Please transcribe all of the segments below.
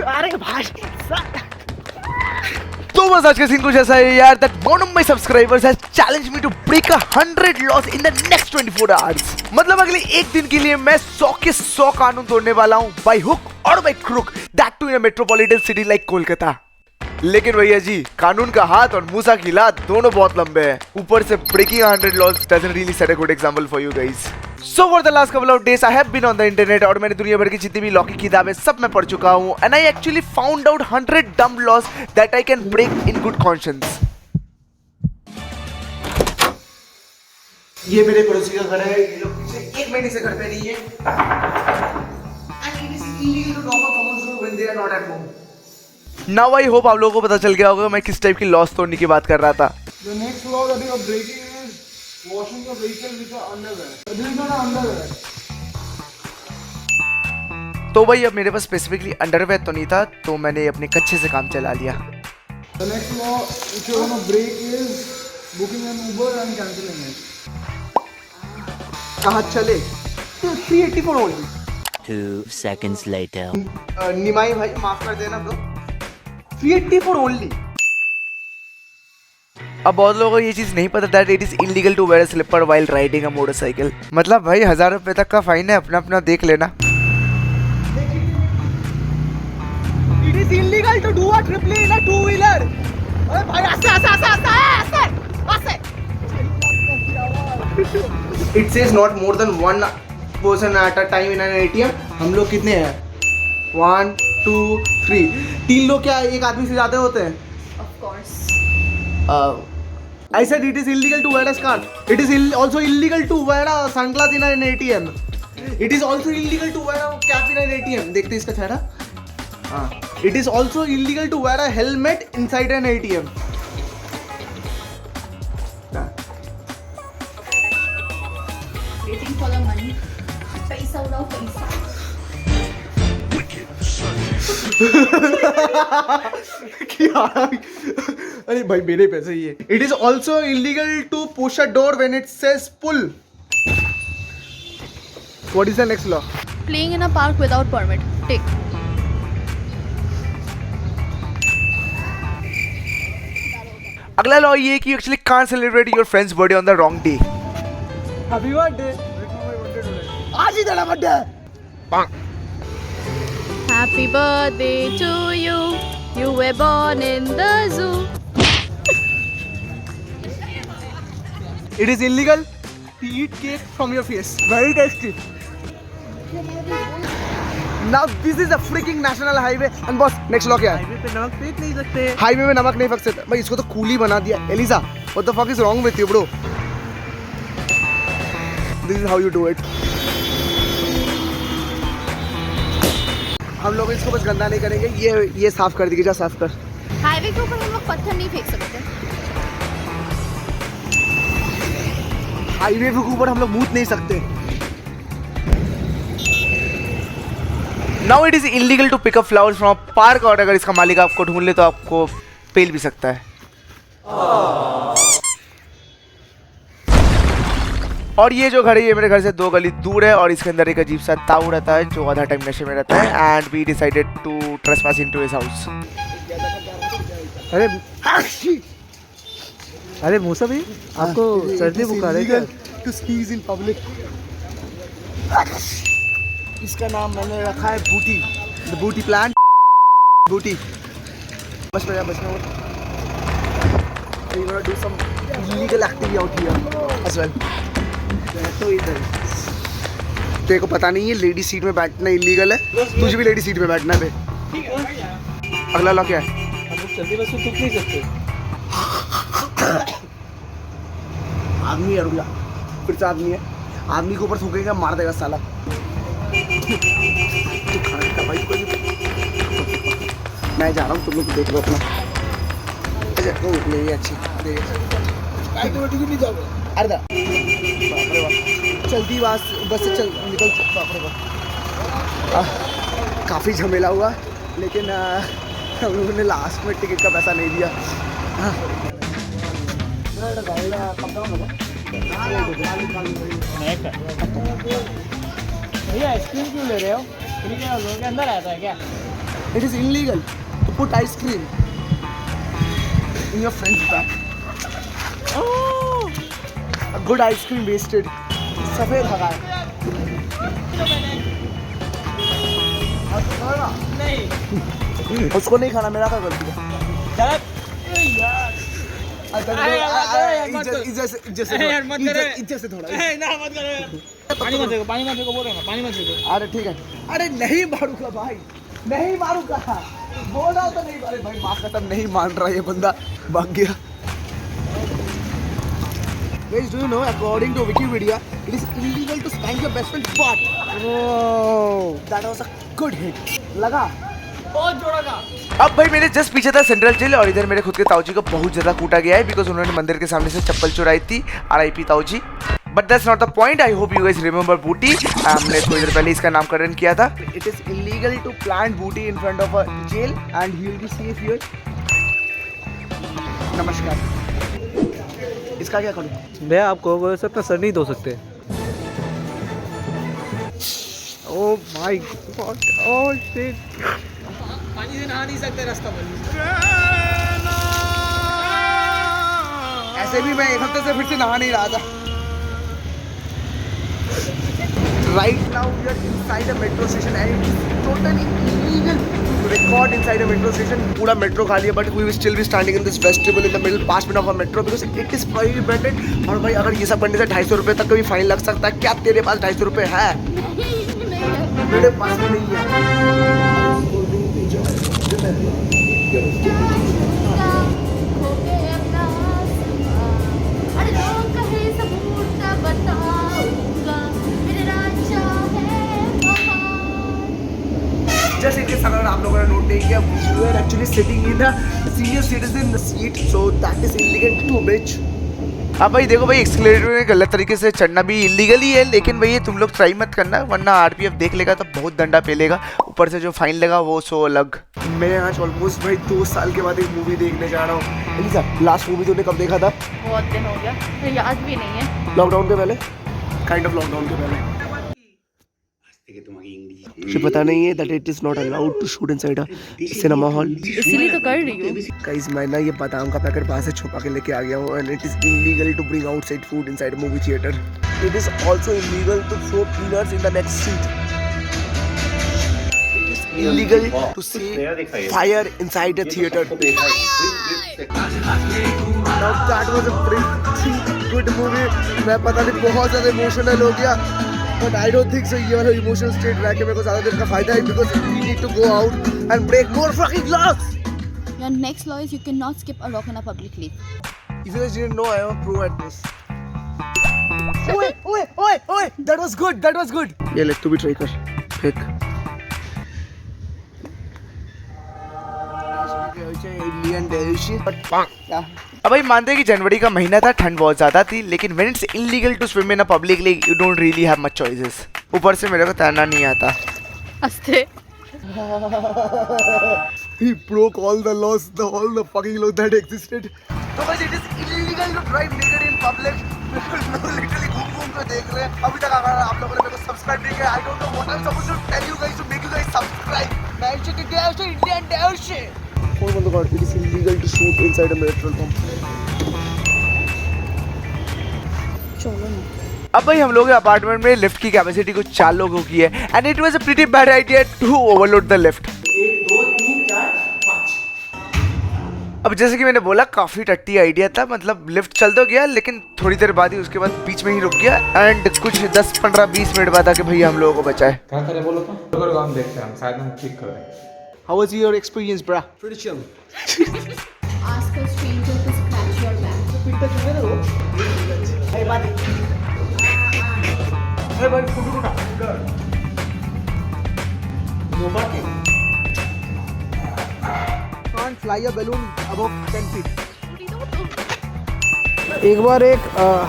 अरे भाई तो बस आज का सीन कुछ ऐसा है यार, that one of my subscribers has challenged me to break 100 laws in the next 24 hours. मतलब अगले एक दिन के लिए मैं 100 के 100 कानून तोड़ने वाला हूँ, by hook or by crook, that too in a metropolitan city like Kolkata. लेकिन भैया जी, कानून का हाथ और मूसा की लात दोनों बहुत लंबे हैं. ऊपर से breaking 100 laws doesn't really set a good example for you guys. So for the last couple of days I have been on the internet और मैंने दुनिया भर की जितनी भी लॉ की किताबें सब मैं पढ़ चुका हूँ, and I actually found out 100 dumb laws that I can break in good conscience. ये मेरे पड़ोसी का घर है, ये लोग पिछले 1 महीने से घर पे नहीं है. And it is illegal to knock on someone's door when they are not at home. Now I hope आप लोगों को पता चल गया होगा मैं किस टाइप की लॉस तोड़ने की बात कर रहा था. The next law that you are breaking is washing your vehicle with your underwear. This is not an underwear. तो भाई अब मेरे पास स्पेसिफिकली अंडरवेयर तो नहीं था, तो मैंने अपने कच्चे से काम चला लिया. The next law which you want to break is booking an Uber and cancelling it. कहाँ चले? 384 only. 2 seconds later. निमाई भाई माफ कर देना ब्रो. 384 only. अब बहुत लोगों को ये चीज नहीं पता that it is illegal to wear a slipper while riding a motorcycle. मतलब भाई 1000 रुपए तक का फाइन है, अपना अपना देख लेना. It is illegal to do a triple in a two-wheeler. अरे भाई ऐसे. It says not more than one person at a time in an ATM. हम लोग कितने हैं? 1 2 3. 3 लोग क्या एक आदमी से ज्यादा होते हैं? Of course. I said it is illegal to wear a scarf. It is also illegal to wear a sunglass in an ATM. It is also illegal to wear a cap in an ATM. देखते इसका चेहरा. हाँ. It is also illegal to wear a helmet inside an ATM. Waiting for the money. पैसा उड़ाओ पैसा. अरे भाई मेरे पैसे ही है. It is also illegal to push a door when it says pull. What is the next law? Playing in a park without permit. Take. अगला law ये है कि you actually can't celebrate your friend's birthday on the wrong day. Happy birthday. आज ही तेरा birthday है. Happy birthday to you. You were born in the zoo. It is illegal to eat cake from your face. Very tasty. Now this is a freaking national highway. And boss, next law क्या है? Highway पे नमक फेंक नहीं सकते. Highway में नमक नहीं फेंक सकते. भाई इसको तो कूली बना दिया. Elisa, what the fuck is wrong with you, bro? This is how you do it. हम लोग इसको बस गंदा नहीं करेंगे. ये साफ कर दीजिए. जा साफ कर. हाईवे के ऊपर हम लोग पत्थर नहीं फेंक सकते. हाईवे के ऊपर हम लोग मूत नहीं सकते. Now it is illegal to pick up flowers from a park और अगर इसका मालिक आपको ढूंढ ले तो आपको पेल भी सकता है. और ये जो घर है ये मेरे घर से 2 गली दूर है और इसके अंदर एक अजीब सा ताऊ रहता है जो आधा टाइम नशे में रहता है. And we decided to trespass into his house. अरे मूसा भाई आपको सर्दी बुखार है क्या? To sneeze in public. इसका नाम मैंने रखा है बूटी. द बूटी प्लांट. बूटी. बस में you wanna do some illegal activity out here as well. तो इधर तेरे को पता नहीं है लेडी सीट में बैठना इलीगल है. तुझे भी लेडी सीट में बैठना है. अगला लॉ क्या है? हम लोग सर्दी बस में थूक नहीं सकते. आदमी है. रुक जा. फिर से आदमी है. आदमी के ऊपर थूकेगा मार देगा साला. मैं जा रहा हूँ. तुम लोग देख लो अपना. अच्छी अर्धा चलती बस से चल निकल. काफ़ी झमेला हुआ लेकिन हम लोगों ने लास्ट में टिकट का पैसा नहीं दिया. भैया आइसक्रीम क्यों ले रहे हो? फ्री के अंदर आता है क्या? It is illegal to put ice cream in your friend's bag. Oh, a good ice cream wasted. सफेद हवा है। नहीं, उसको नहीं खाना, मेरा क्या गलती है? अरे ठीक है, अरे नहीं मारूंगा भाई, नहीं मारूंगा, बोला तो नहीं। अरे भाई माँ कसम नहीं मान रहा ये बंदा, भाग गया। Guys, do you know, according to Wikipedia, it is illegal to spank your best friend's butt. Oh, that was a good hit. लगा? बहुत जोड़ा था। अब भाई मेरे जस्ट पीछे था सेंट्रल जेल और इधर मेरे खुद के ताऊजी को बहुत ज्यादा कूटा गया है बिकॉज उन्होंने मंदिर के सामने से चप्पल चुराई थी। RIP ताऊजी। But that's not the point. I hope you guys remember बूटी। हमने थोड़ी देर पहले इसका नामकरण किया था। It is illegal to plant booty in front of a jail and he will be safe here. नमस्कार। इसका क्या करूँ? भैया आप कहोगे से अपना सर नहीं धो सकते। Oh my God! Oh shit! पानी से नहा नहीं सकते रास्ता बंद। ऐसे भी मैं एक हफ्ते से फिर से नहा नहीं रहा था। Right now we are inside a metro station and it is totally illegal to record inside a metro station. पूरा metro खाली है but we will still be standing in this vestibule in the middle past minute of a metro because it is prohibited. और भाई अगर ये सब करने से 250 रुपये तक का भी फाइन लग सकता है। क्या तेरे पास 250 रुपये है? मेरे पास भी नहीं है। Just in case अगर आप लोगों ने नोट नहीं किया, we were actually sitting in a senior citizen seat, so that is illegal too, bitch. हाँ भाई देखो भाई, एक्सलेटर में गलत तरीके से चढ़ना भी इलीगल ही है, लेकिन भाई तुम लोग ट्राई मत करना वरना RPF देख लेगा तो बहुत दंडा पेलेगा। ऊपर से जो फाइन लगा वो सो अलग। मैं आज ऑलमोस्ट भाई 2 साल के बाद एक मूवी देखने जा रहा हूँ। एलिसा, लास्ट मूवी तूने कब देखा था? बहुत दिन हो गया, फिर याद भी नहीं है। लॉकडाउन के पहले, काइंड ऑफ लॉकडाउन के पहले। मुझे पता नहीं है that it is not allowed to shoot inside a cinema hall. इसीलिए तो कर रही हूँ। Guys, मैं ना ये बादाम का पैकेट बाहर से छुपा के लेके आ गया हूँ and it is illegal to bring outside food inside a movie theater. It is also illegal to throw peanuts in the next seat. It is illegal to say fire inside a theater. Now that was a pretty good movie. मैं पता नहीं बहुत ज़्यादा emotional हो गया, but I don't think so. ये वाला emotional state रह के मेरे को ज़्यादा देर का फायदा है because we need to go out and break more fucking laws. Your next law is you cannot skip a rock on a public leaf. If you guys didn't know, I am a pro at this. Oi! That was good. That was good. ये ले तू भी try कर. फेंक. Indian dish. But yeah. अब भाई मानते हैं कि जनवरी का महीना था, ठंड बहुत ज्यादा थी, लेकिन when it's illegal to swim in a public lake you don't really have much choices. ऊपर से मेरे को तैरना नहीं आता। हंसते। He broke all the laws, all the fucking laws that existed. So guys, it is illegal to drive naked in public. Literally घूम के देख रहे हैं। अभी तक अगर आप लोगों ने मेरे को सब्सक्राइब नहीं किया, I don't know what I'm supposed to tell you guys to make you guys subscribe. Indian dash. Oh my God, it is illegal to shoot inside a petrol pump. अब भाई हम लोग अपार्टमेंट में lift की capacity कुछ 4 लोगों की है and it was a pretty bad idea to overload the lift. 1, 2, 3, 4, 5. अब जैसे कि मैंने बोला काफी टट्टी आइडिया था, मतलब लिफ्ट चल तो गया लेकिन थोड़ी देर बाद ही उसके बाद बीच में ही रुक गया एंड कुछ 10, 15, 20 मिनट बाद आके भैया हम लोगों को बचाए। क्या करें बोलो तो हम देखते हैं, हम शायद हम ठीक कर रहे हैं। How was your experience, bruh? Pretty chill. Ask a stranger to scratch your back. Hey, buddy. Hey, buddy, photo ko na. No barking. Can't fly a balloon above 10 feet. एक बार एक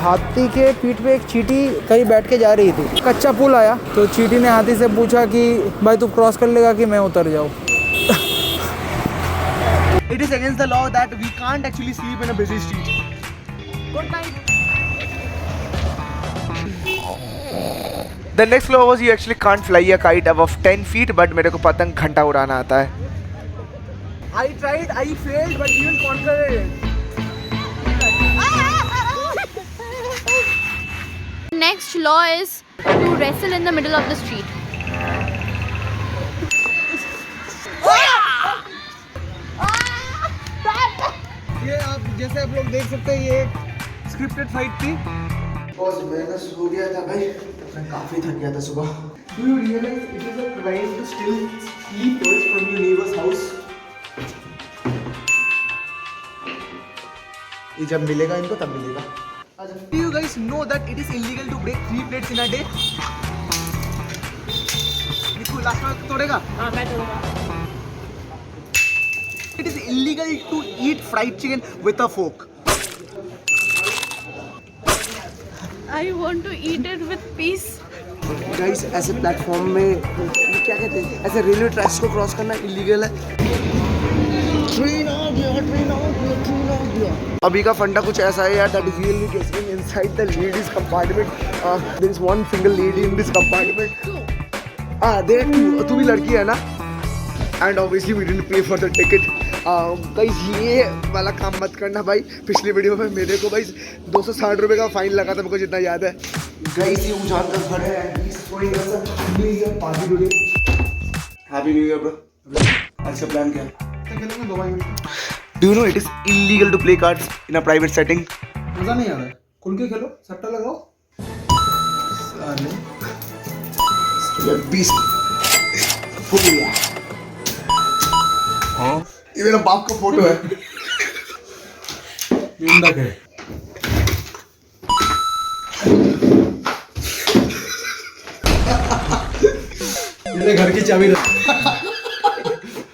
हाथी के पीठ पे एक चींटी कहीं बैठ के जा रही थी। कच्चा पुल आया तो चींटी ने हाथी से पूछा कि भाई तू क्रॉस कर लेगा कि मैं उतर जाऊँ। It is against the law that we can't actually sleep in a busy street. Good night. The next law was you actually can't fly a kite above 10 feet, but मेरे को पतंग घंटा उड़ाना आता है। I tried, I failed, but you will conquer it. Next law is to wrestle in the middle of the street. ये आप जैसे आप लोग देख सकते हैं, ये स्क्रिप्टेड फाइट थी। बॉस मैंने सो गया था भाई, मैं काफी थक गया था सुबह। Do you realize it is a crime to steal sleepers from your neighbor's house? ये जब मिलेगा इनको तब मिलेगा। Do you guys know that it is illegal to break 3 plates in a day? Niku last में तोड़ेगा? हाँ मैं तोड़ूंगा। It is illegal to eat fried chicken with a fork. I want to eat it with peace. Guys, ऐसे platform में क्या कहते हैं, ऐसे रेलवे ट्रैक्स को क्रॉस करना इलीगल है। ट्रेन आ गया, ट्रेन आ गया, ट्रेन आ गया। अभी का फंडा कुछ ऐसा है यार, that is really getting inside the ladies compartment. There is one single lady in this compartment. There too. तू भी लड़की है ना? And obviously we didn't pay for the ticket. Guys ये वाला काम मत करना भाई। पिछली वीडियो में मेरे को भाई 260 रुपये का फाइन लगा था, मेरे को जितना याद है। गाइस ये उजान का घर है and he's throwing us a New Year party today. Happy New Year bro. आज का प्लान क्या है? खेलेंगे 2 minute. Do you know it is illegal to play cards in a private setting? मजा नहीं आ रहा है, खुल के खेलो, सट्टा लगाओ। साले 20 हाँ ये मेरा बाप का फोटो है। निंदा है। मेरे घर की चाबी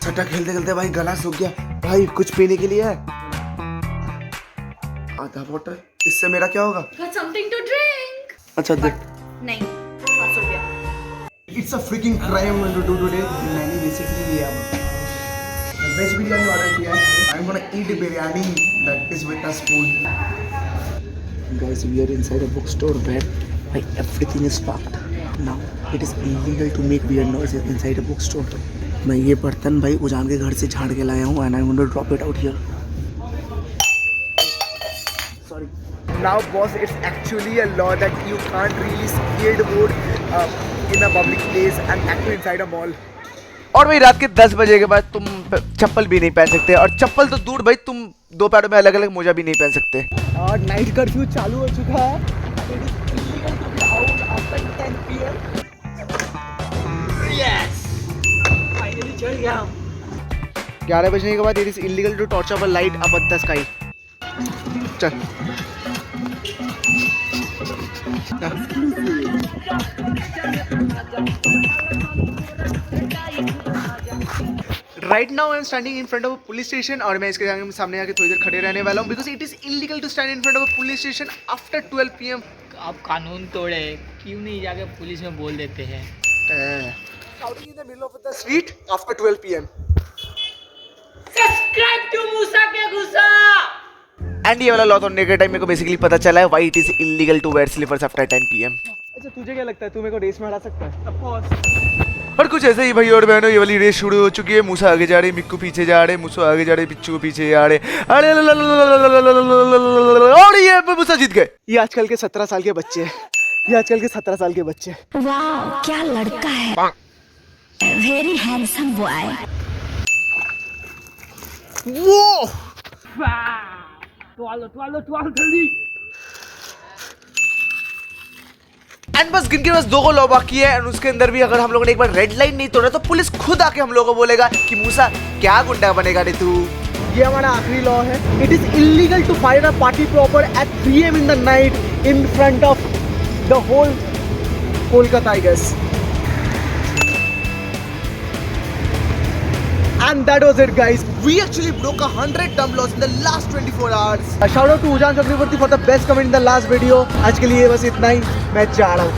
सट्टा खेलते खेलते भाई गला सूख गया। भाई कुछ पीने के लिए है? आधा बॉटल। इससे मेरा क्या होगा? Got something to drink. अच्छा दे। नहीं 500 रुपया। It's a freaking crime to do today. मैंने बेसिकली लिया वेज बिरयानी ऑर्डर किया है। I'm gonna eat biryani that is with a spoon. Guys, we are inside a bookstore where everything is fucked. Now it is illegal to make weird noises inside a bookstore. मैं ये बर्तन भाई उजान के घर से झाड़ के लाया हूँ and I'm going to drop it out here. Sorry. Now boss, it's actually a law that you can't really skateboard in a public place and act inside a mall. और भाई रात के 10 बजे के बाद तुम चप्पल भी नहीं पहन सकते, और चप्पल तो दूर भाई, तुम 2 पैरों में अलग अलग मोजा भी नहीं पहन सकते। और नाइट कर्फ्यू चालू हो चुका है। It is illegal to be out after 10 PM. Yes! Finally चल गया हम। 11 बजने के बाद it is illegal to torch up a light up at the sky. चल। Right now I am standing in front of a police station और मैं इसके सामने आके थोड़ी देर खड़े रहने वाला हूँ because it is illegal to stand in front of a police station after 12 PM. आप कानून तोड़े, क्यों नहीं जाके पुलिस में बोल देते हैं? Shouting in the middle of the street after 12 PM. Subscribe to Musa के गुस्सा। एंड ये वाला लॉ तोड़ने के टाइम मेरे को बेसिकली पता चला है why it is illegal to wear slippers after 10 PM. अच्छा तुझे क्या लगता है, तू मेरे को रेस में हरा सकता है? Of course. और कुछ ऐसे ही भाई और बहनों, ये वाली रेस शुरू हो चुकी है। मूसा आगे जा रहे, मिक्कू पीछे जा रहे, मूसा आगे जा रहे, पिच्चू पीछे जा रहे। अरे और ये मूसा जीत गए। ये आजकल के 17 साल के बच्चे हैं। ये आजकल के 17 साल के बच्चे। वाह क्या लड़का है, वेरी हैंडसम बॉय। वो टवाल जल्दी। एंड बस गिन के बस 2 लॉ बाकी है, एंड उसके अंदर भी अगर हम लोगों ने एक बार रेड लाइन नहीं तोड़ा तो पुलिस खुद आके हम लोगों को बोलेगा कि मूसा क्या गुंडा बनेगा रे तू। ये हमारा आखिरी लॉ है। It is illegal to fire a party proper at 3 AM in the night in front of the whole Kolkata I guess. And that was it guys. We actually broke 100 dumb laws in the last 24 hours. Shout out to Ujan Chakraborty for the best comment in the last video. आज के लिए बस इतना ही, मैं जा रहा हूँ।